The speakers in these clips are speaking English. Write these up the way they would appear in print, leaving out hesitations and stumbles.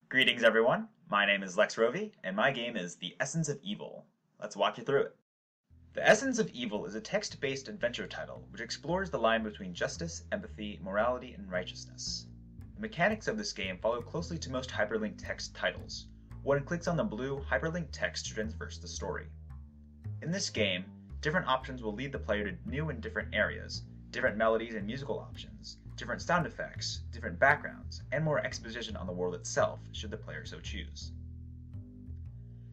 Greetings, everyone. My name is Lex Rovey, and my game is The Essence of Evil. Let's walk you through it. The Essence of Evil is a text-based adventure title which explores the line between justice, empathy, morality, and righteousness. The mechanics of this game follow closely to most hyperlinked text titles. One clicks on the blue hyperlinked text to traverse the story. In this game, different options will lead the player to new and different areas, different melodies and musical options, different sound effects, different backgrounds, and more exposition on the world itself, should the player so choose.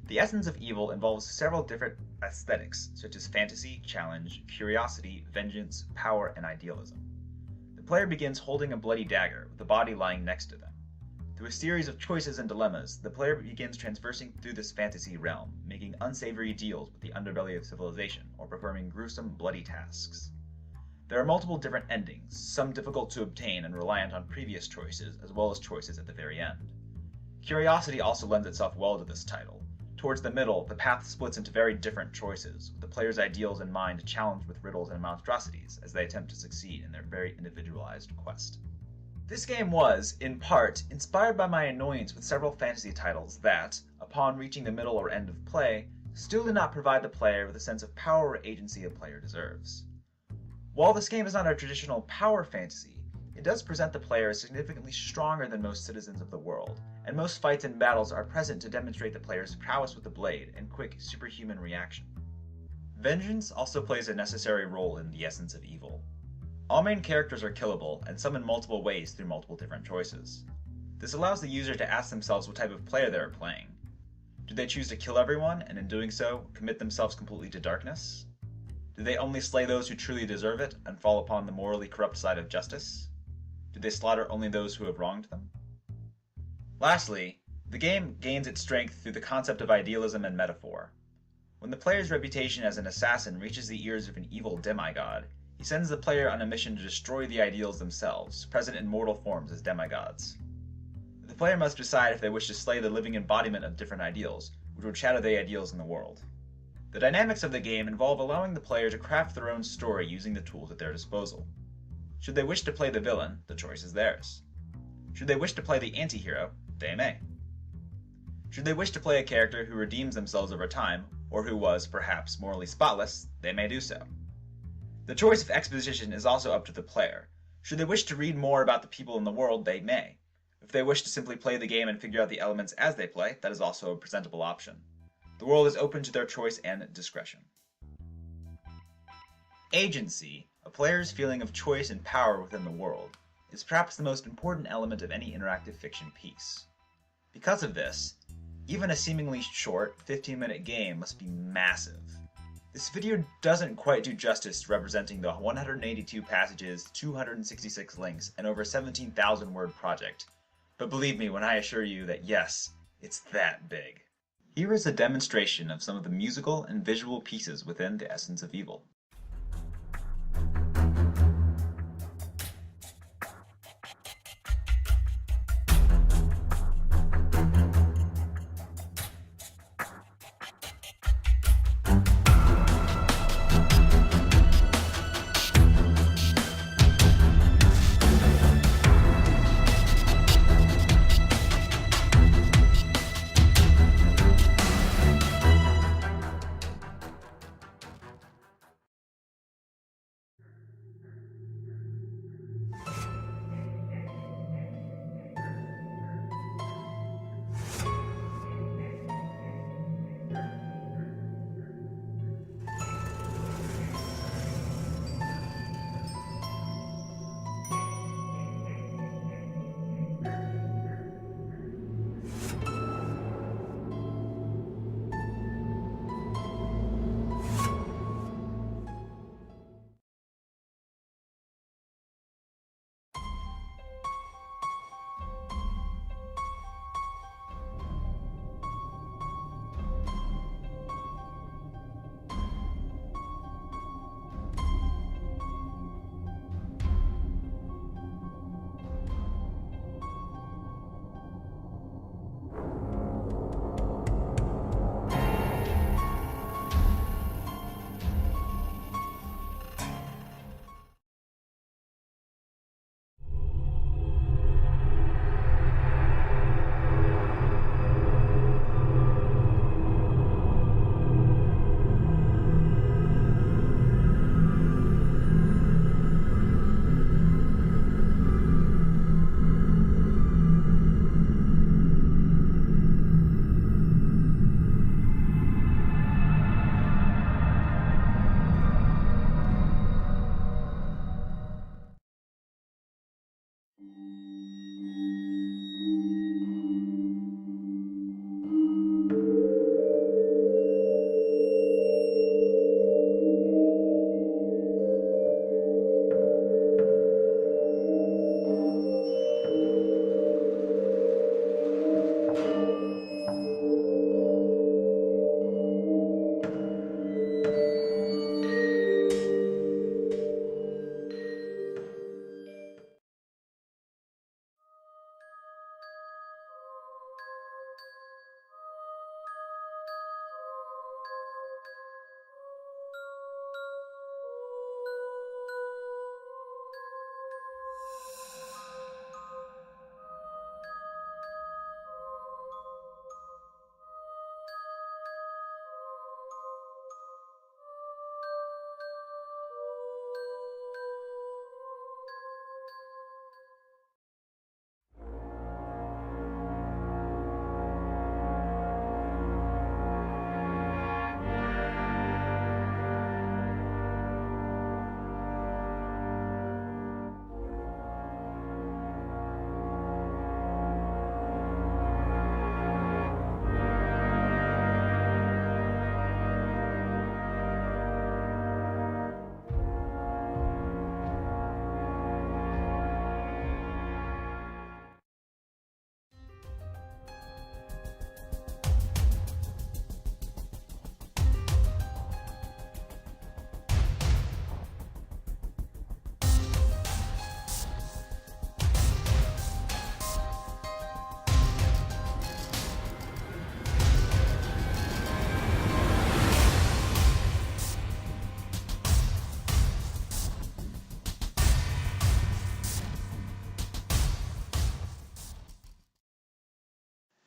The Essence of Evil involves several different aesthetics, such as fantasy, challenge, curiosity, vengeance, power, and idealism. The player begins holding a bloody dagger, with the body lying next to them. Through a series of choices and dilemmas, the player begins traversing through this fantasy realm, making unsavory deals with the underbelly of civilization, or performing gruesome, bloody tasks. There are multiple different endings, some difficult to obtain and reliant on previous choices, as well as choices at the very end. Curiosity also lends itself well to this title. Towards the middle, the path splits into very different choices, with the player's ideals in mind challenged with riddles and monstrosities as they attempt to succeed in their very individualized quest. This game was, in part, inspired by my annoyance with several fantasy titles that, upon reaching the middle or end of play, still do not provide the player with a sense of power or agency a player deserves. While this game is not a traditional power fantasy, it does present the player as significantly stronger than most citizens of the world, and most fights and battles are present to demonstrate the player's prowess with the blade and quick, superhuman reaction. Vengeance also plays a necessary role in the Essence of Evil. All main characters are killable, and some in multiple ways through multiple different choices. This allows the user to ask themselves what type of player they are playing. Do they choose to kill everyone, and in doing so, commit themselves completely to darkness? Do they only slay those who truly deserve it and fall upon the morally corrupt side of justice? Do they slaughter only those who have wronged them? Lastly, the game gains its strength through the concept of idealism and metaphor. When the player's reputation as an assassin reaches the ears of an evil demigod, he sends the player on a mission to destroy the ideals themselves, present in mortal forms as demigods. The player must decide if they wish to slay the living embodiment of different ideals, which would shadow the ideals in the world. The dynamics of the game involve allowing the player to craft their own story using the tools at their disposal. Should they wish to play the villain, the choice is theirs. Should they wish to play the anti-hero, they may. Should they wish to play a character who redeems themselves over time, or who was, perhaps, morally spotless, they may do so. The choice of exposition is also up to the player. Should they wish to read more about the people in the world, they may. If they wish to simply play the game and figure out the elements as they play, that is also a presentable option. The world is open to their choice and discretion. Agency, a player's feeling of choice and power within the world, is perhaps the most important element of any interactive fiction piece. Because of this, even a seemingly short, 15-minute game must be massive. This video doesn't quite do justice to representing the 182 passages, 266 links, and over 17,000 word project, but believe me when I assure you that yes, it's that big. Here is a demonstration of some of the musical and visual pieces within The Essence of Evil.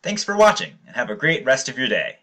Thanks for watching, and have a great rest of your day.